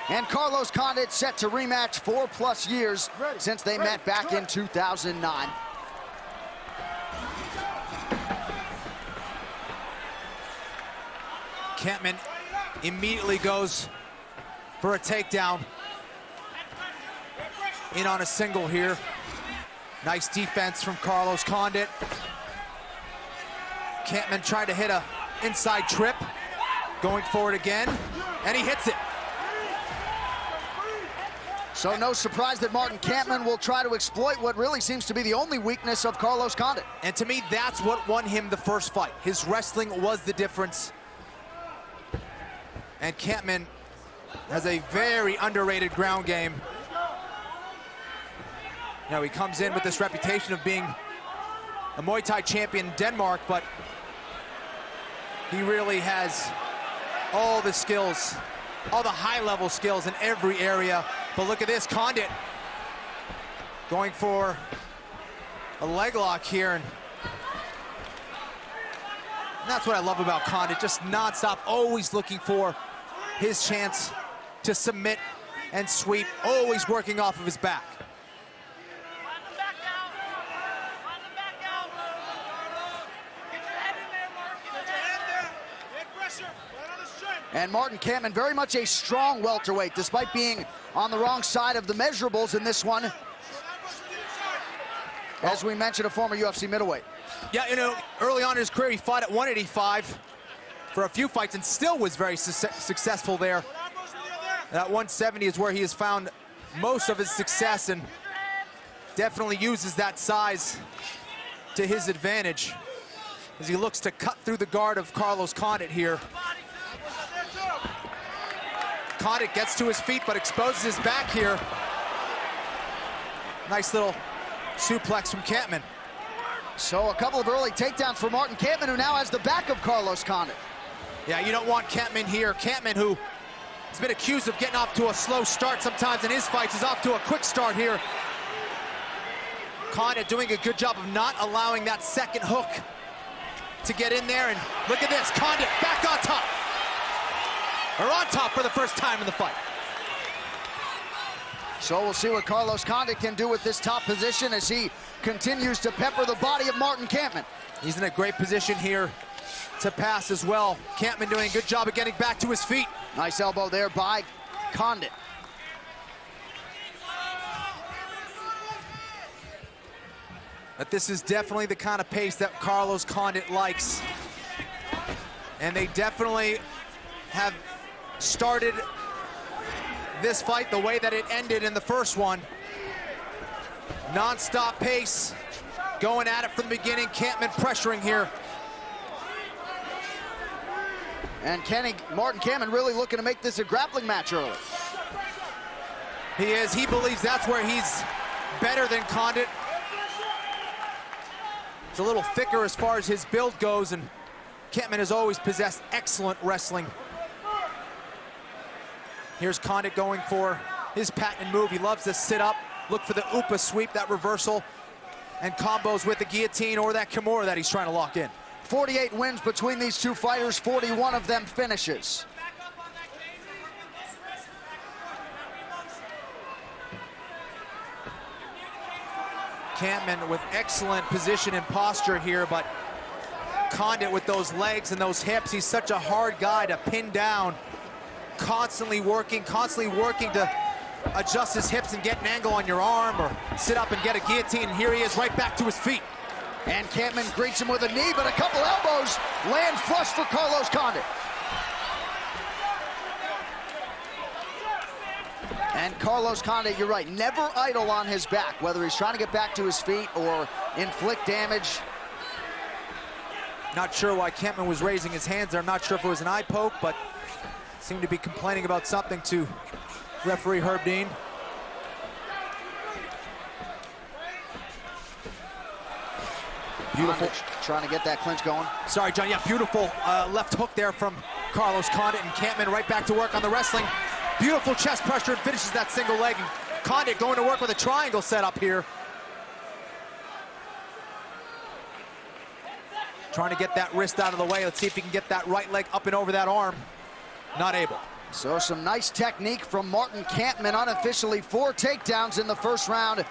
And Carlos Condit set to rematch 4+ years since they met back in 2009. Kampmann immediately goes for a takedown. In on a single here. Nice defense from Carlos Condit. Kampmann tried to hit a inside trip. Going forward again, and he hits it. So no surprise that Martin Kampmann will try to exploit what really seems to be the only weakness of Carlos Condit. And to me, that's what won him the first fight. His wrestling was the difference. And Kampmann has a very underrated ground game. Now he comes in with this reputation of being a Muay Thai champion in Denmark, but he really has all the skills, all the high-level skills in every area. But look at this, Condit going for a leg lock here. And that's what I love about Condit, just nonstop, always looking for his chance to submit and sweep, always working off of his back. And Martin Kampmann, very much a strong welterweight, despite being on the wrong side of the measurables in this one. As we mentioned, a former UFC middleweight. Yeah, you know, early on in his career, he fought at 185 for a few fights and still was very successful there. That 170 is where he has found most of his success and definitely uses that size to his advantage as he looks to cut through the guard of Carlos Condit here. Condit gets to his feet, but exposes his back here. Nice little suplex from Kampmann. So a couple of early takedowns for Martin Kampmann, who now has the back of Carlos Condit. Yeah, you don't want Kampmann here. Kampmann, who has been accused of getting off to a slow start sometimes in his fights, is off to a quick start here. Condit doing a good job of not allowing that second hook to get in there. And look at this, Condit back on top. Or on top for the first time in the fight. So we'll see what Carlos Condit can do with this top position as he continues to pepper the body of Martin Kampmann. He's in a great position here to pass as well. Kampmann doing a good job of getting back to his feet. Nice elbow there by Condit. But this is definitely the kind of pace that Carlos Condit likes. And they definitely have started this fight the way that it ended in the first one. Non-stop pace, going at it from the beginning. Kampmann pressuring here. And Martin Kampmann really looking to make this a grappling match early. He is. He believes that's where he's better than Condit. He's a little thicker as far as his build goes, and Kampmann has always possessed excellent wrestling. Here's Condit going for his patented move. He loves to sit up, look for the Upa sweep, that reversal, and combos with the guillotine or that Kimura that he's trying to lock in. 48 wins between these two fighters, 41 of them finishes. Kampmann with excellent position and posture here, but Condit with those legs and those hips, he's such a hard guy to pin down. Constantly working to adjust his hips and get an angle on your arm or sit up and get a guillotine, and here he is right back to his feet. And Kampmann greets him with a knee, but a couple elbows land flush for Carlos Condit. And Carlos Condit, you're right, never idle on his back, whether he's trying to get back to his feet or inflict damage. Not sure why Kampmann was raising his hands there. I'm not sure if it was an eye poke, but seemed to be complaining about something to referee Herb Dean. Beautiful. Trying to get that clinch going. Sorry, John. Yeah, beautiful left hook there from Carlos Condit, and Kampmann right back to work on the wrestling. Beautiful chest pressure and finishes that single leg. And Condit going to work with a triangle setup here. Trying to get that wrist out of the way. Let's see if he can get that right leg up and over that arm. Not able. So some nice technique from Martin Kampmann, unofficially 4 takedowns in the first round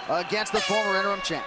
against the former interim champ.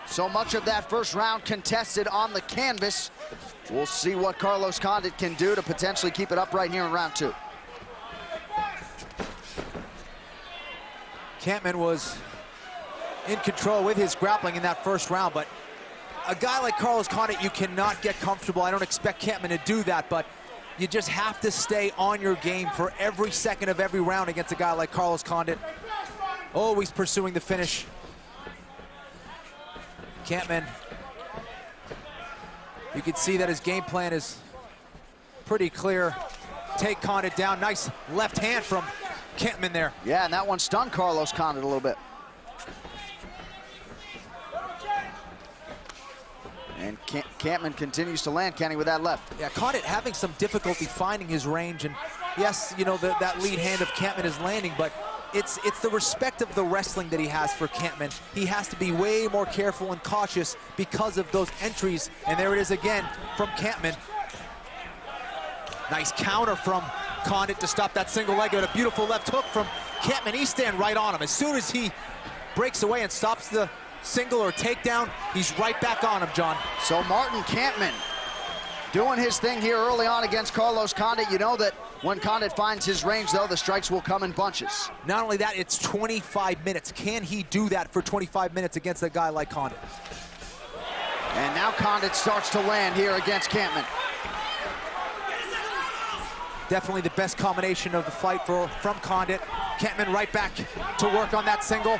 So much of that first round contested on the canvas. We'll see what Carlos Condit can do to potentially keep it up right here in round 2. Kampmann was in control with his grappling in that first round, but a guy like Carlos Condit, you cannot get comfortable. I don't expect Kampmann to do that, but you just have to stay on your game for every second of every round against a guy like Carlos Condit. Always pursuing the finish. Kampmann, you can see that his game plan is pretty clear. Take Condit down. Nice left hand from Kampmann there. Yeah, and that one stunned Carlos Condit a little bit. And Kampmann continues to land, Kenny, with that left. Yeah, Condit having some difficulty finding his range, and yes, you know, that lead hand of Kampmann is landing, but it's the respect of the wrestling that he has for Kampmann. He has to be way more careful and cautious because of those entries, and there it is again from Kampmann. Nice counter from Condit to stop that single leg, and a beautiful left hook from Kampmann. He's standing right on him. As soon as he breaks away and stops the single or takedown, he's right back on him, John. So Martin Kampmann doing his thing here early on against Carlos Condit. You know that when Condit finds his range, though, the strikes will come in bunches. Not only that, it's 25 minutes. Can he do that for 25 minutes against a guy like Condit? And now Condit starts to land here against Kampmann. Definitely the best combination of the fight from Condit. Kampmann right back to work on that single.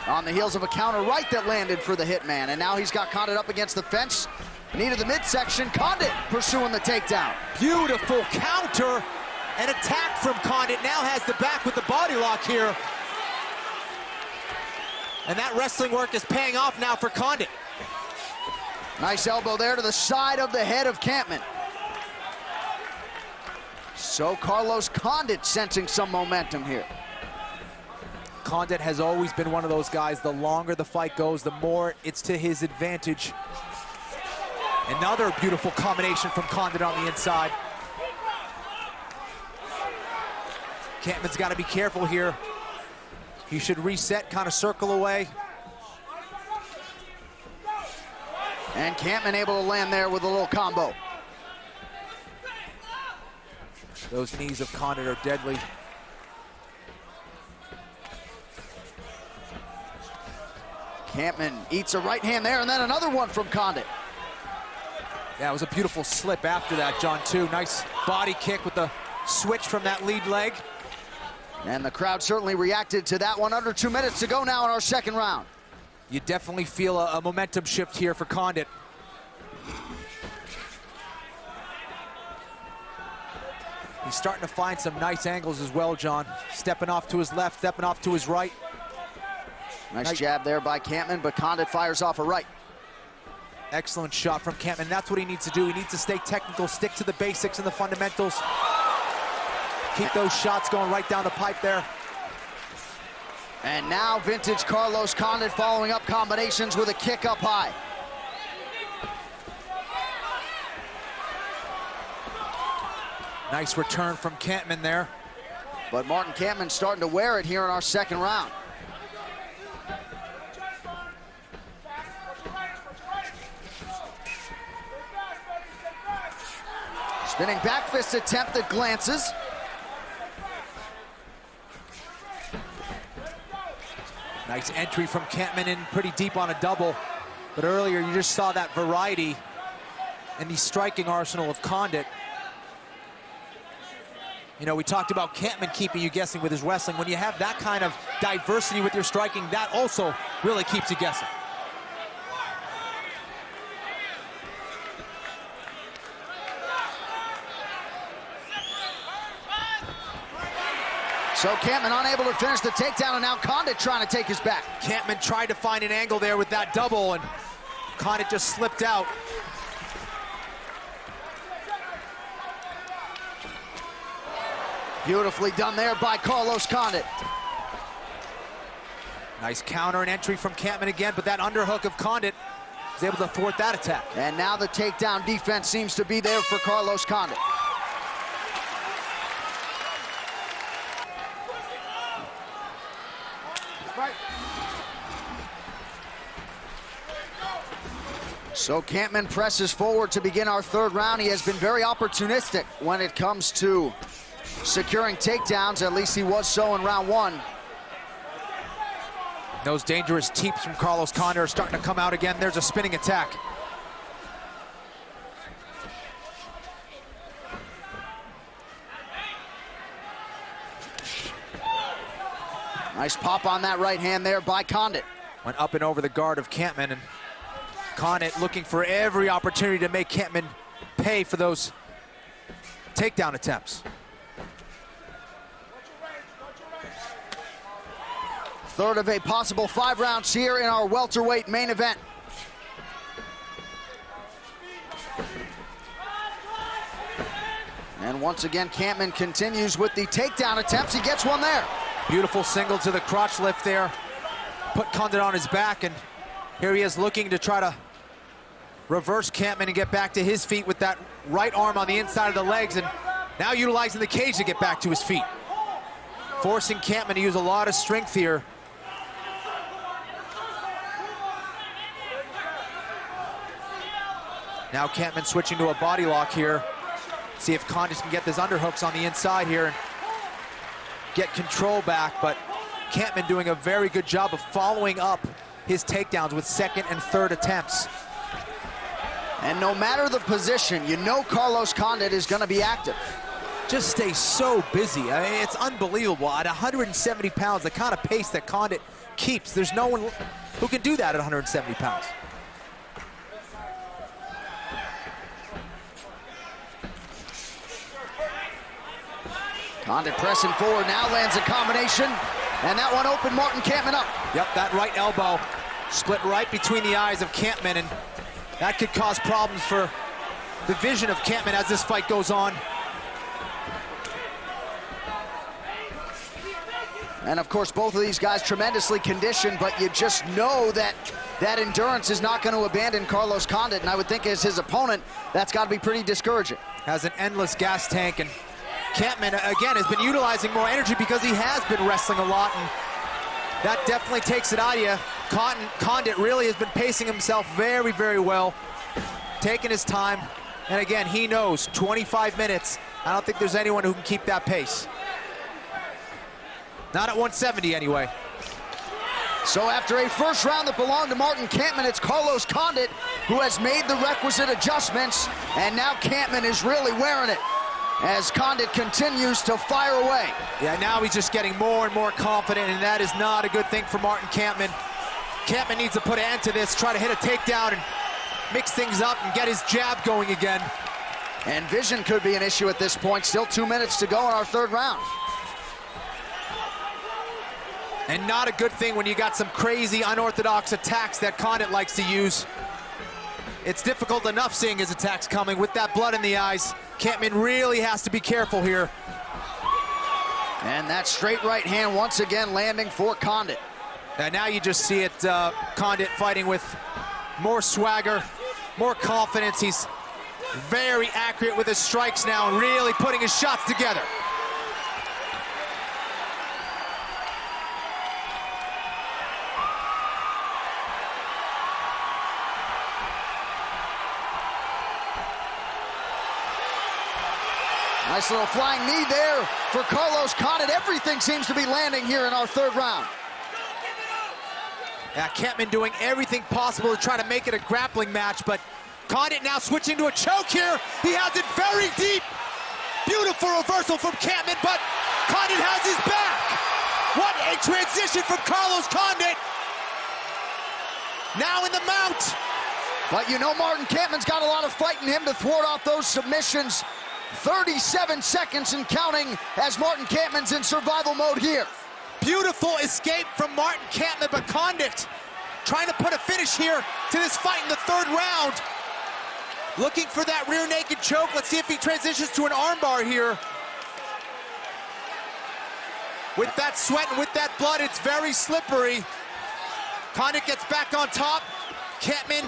On the heels of a counter right that landed for the hitman. And now he's got Condit up against the fence. Knee to the midsection. Condit pursuing the takedown. Beautiful counter. An attack from Condit. Now has the back with the body lock here. And that wrestling work is paying off now for Condit. Nice elbow there to the side of the head of Kampmann. So Carlos Condit sensing some momentum here. Condit has always been one of those guys, the longer the fight goes, the more it's to his advantage. Another beautiful combination from Condit on the inside. Kampmann's got to be careful here. He should reset, kind of circle away. And Kampmann able to land there with a little combo. Those knees of Condit are deadly. Kampmann eats a right hand there, and then another one from Condit. Yeah, it was a beautiful slip after that, John, too. Nice body kick with the switch from that lead leg. And the crowd certainly reacted to that one. Under 2 minutes to go now in our second round. You definitely feel a momentum shift here for Condit. He's starting to find some nice angles as well, John. Stepping off to his left, stepping off to his right. Nice jab there by Kampmann, but Condit fires off a right. Excellent shot from Kampmann. That's what he needs to do. He needs to stay technical, stick to the basics and the fundamentals. Keep those shots going right down the pipe there. And now vintage Carlos Condit following up combinations with a kick up high. Nice return from Kampmann there. But Martin Kampmann starting to wear it here in our second round. Spinning back fist attempt that glances. Nice entry from Kampmann in pretty deep on a double. But earlier you just saw that variety in the striking arsenal of Condit. You know, we talked about Kampmann keeping you guessing with his wrestling. When you have that kind of diversity with your striking, that also really keeps you guessing. So Kampmann unable to finish the takedown, and now Condit trying to take his back. Kampmann tried to find an angle there with that double, and Condit just slipped out. Beautifully done there by Carlos Condit. Nice counter and entry from Kampmann again, but that underhook of Condit is able to thwart that attack. And now the takedown defense seems to be there for Carlos Condit. So Kampmann presses forward to begin our third round. He has been very opportunistic when it comes to securing takedowns. At least he was so in round one. Those dangerous teeps from Carlos Condit are starting to come out again. There's a spinning attack. Nice pop on that right hand there by Condit. Went up and over the guard of Kampmann, and Condit looking for every opportunity to make Kampmann pay for those takedown attempts. Third of a possible 5 rounds here in our welterweight main event. And once again, Kampmann continues with the takedown attempts. He gets one there. Beautiful single to the crotch lift there. Put Condit on his back, and here he is looking to try to reverse Kampmann and get back to his feet with that right arm on the inside of the legs, and now utilizing the cage to get back to his feet. Forcing Kampmann to use a lot of strength here. Now Kampmann switching to a body lock here. See if Condit can get those underhooks on the inside here and get control back, but Kampmann doing a very good job of following up his takedowns with second and third attempts. And no matter the position, you know Carlos Condit is going to be active. Just stays so busy. I mean, it's unbelievable. At 170 pounds, the kind of pace that Condit keeps, there's no one who can do that at 170 pounds. Condit pressing forward, now lands a combination, and that one opened Martin Kampmann up. Yep, that right elbow split right between the eyes of Kampmann, and that could cause problems for the vision of Kampmann as this fight goes on. And of course, both of these guys tremendously conditioned, but you just know that that endurance is not going to abandon Carlos Condit, and I would think as his opponent, that's got to be pretty discouraging. Has an endless gas tank, and Kampmann, again, has been utilizing more energy because he has been wrestling a lot, and that definitely takes it out of you. Condit really has been pacing himself very, very well, taking his time, and again, he knows 25 minutes. I don't think there's anyone who can keep that pace. Not at 170 anyway. So after a first round that belonged to Martin Kampmann, it's Carlos Condit who has made the requisite adjustments, and now Kampmann is really wearing it as Condit continues to fire away. Yeah, now he's just getting more and more confident, and that is not a good thing for Martin Kampmann. Kampmann needs to put an end to this, try to hit a takedown and mix things up and get his jab going again. And vision could be an issue at this point. Still 2 minutes to go in our third round. And not a good thing when you got some crazy, unorthodox attacks that Condit likes to use. It's difficult enough seeing his attacks coming with that blood in the eyes. Kampmann really has to be careful here. And that straight right hand once again landing for Condit. And now you just see it, Condit fighting with more swagger, more confidence. He's very accurate with his strikes now and really putting his shots together. Nice little flying knee there for Carlos Condit. Everything seems to be landing here in our third round. Yeah, Kampmann doing everything possible to try to make it a grappling match, but Condit now switching to a choke here. He has it very deep. Beautiful reversal from Kampmann, but Condit has his back. What a transition from Carlos Condit. Now in the mount. But you know Martin Kampmann's got a lot of fight in him to thwart off those submissions. 37 seconds and counting as Martin Kampmann's in survival mode here. Beautiful escape from Martin Kampmann, but Condit trying to put a finish here to this fight in the third round. Looking for that rear naked choke. Let's see if he transitions to an armbar here. With that sweat and with that blood, it's very slippery. Condit gets back on top. Kampmann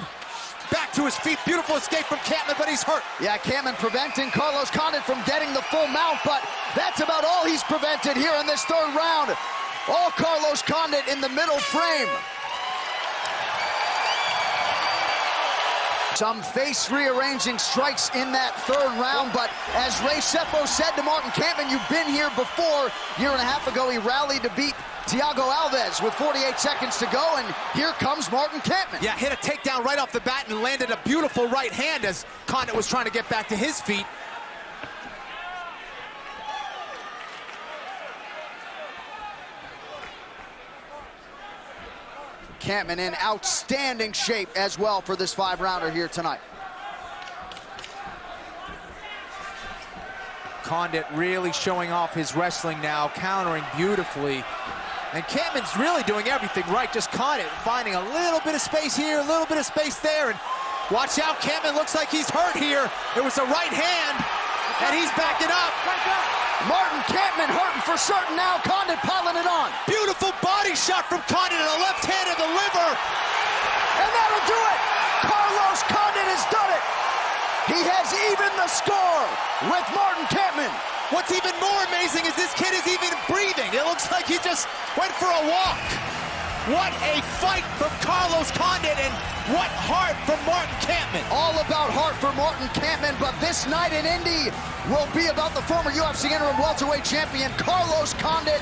back to his feet. Beautiful escape from Kampmann, but he's hurt. Yeah, Kampmann preventing Carlos Condit from getting the full mount, but that's about all he's prevented here in this third round. All Carlos Condit in the middle frame. Some face-rearranging strikes in that third round, but as Ray Seppo said to Martin Kampmann, you've been here before. A year and a half ago, he rallied to beat Thiago Alves with 48 seconds to go, and here comes Martin Kampmann. Yeah, hit a takedown right off the bat and landed a beautiful right hand as Condit was trying to get back to his feet. Kampmann in outstanding shape as well for this 5-rounder here tonight. Condit really showing off his wrestling now, countering beautifully. And Kampmann's really doing everything right, just Condit finding a little bit of space here, a little bit of space there, and watch out, Kampmann looks like he's hurt here. It was a right hand, and he's backing up. Martin Kampmann hurting for certain now, Condit piling it on. Beautiful body shot from Condit and a left hand in the liver. And that'll do it. Carlos Condit has done it. He has evened the score with Martin Kampmann. What's even more amazing is this kid is even breathing. It looks like he just went for a walk. What a fight from Carlos Condit, and what heart from Martin Kampmann. All about heart for Martin Kampmann, but this night in Indy will be about the former UFC interim welterweight champion, Carlos Condit.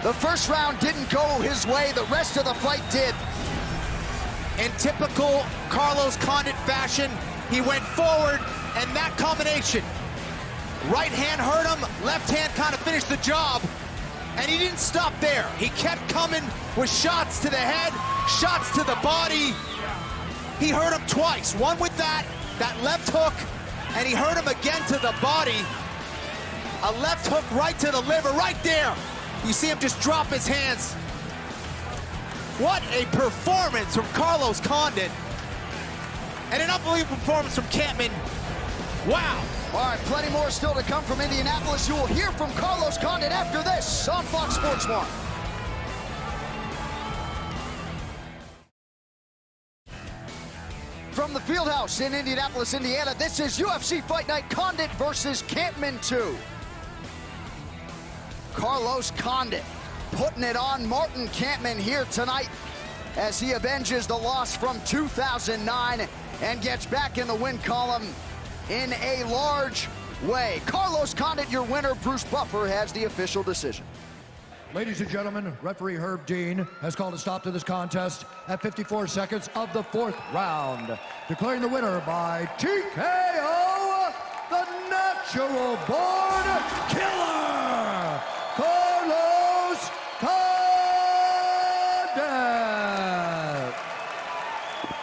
The first round didn't go his way, the rest of the fight did. In typical Carlos Condit fashion, he went forward, and that combination, right hand hurt him, left hand kind of finished the job. And he didn't stop there. He kept coming with shots to the head, shots to the body. He hurt him twice. One with that left hook, and he hurt him again to the body. A left hook right to the liver, right there. You see him just drop his hands. What a performance from Carlos Condit. And an unbelievable performance from Kampmann. Wow. All right, plenty more still to come from Indianapolis. You will hear from Carlos Condit after this on Fox Sports 1. From the Fieldhouse in Indianapolis, Indiana, this is UFC Fight Night, Condit versus Kampmann 2. Carlos Condit putting it on Martin Kampmann here tonight as he avenges the loss from 2009 and gets back in the win column in a large way. Carlos Condit, your winner. Bruce Buffer has the official decision. Ladies and gentlemen, referee Herb Dean has called a stop to this contest at 54 seconds of the 4th round, declaring the winner by TKO, the natural born killer.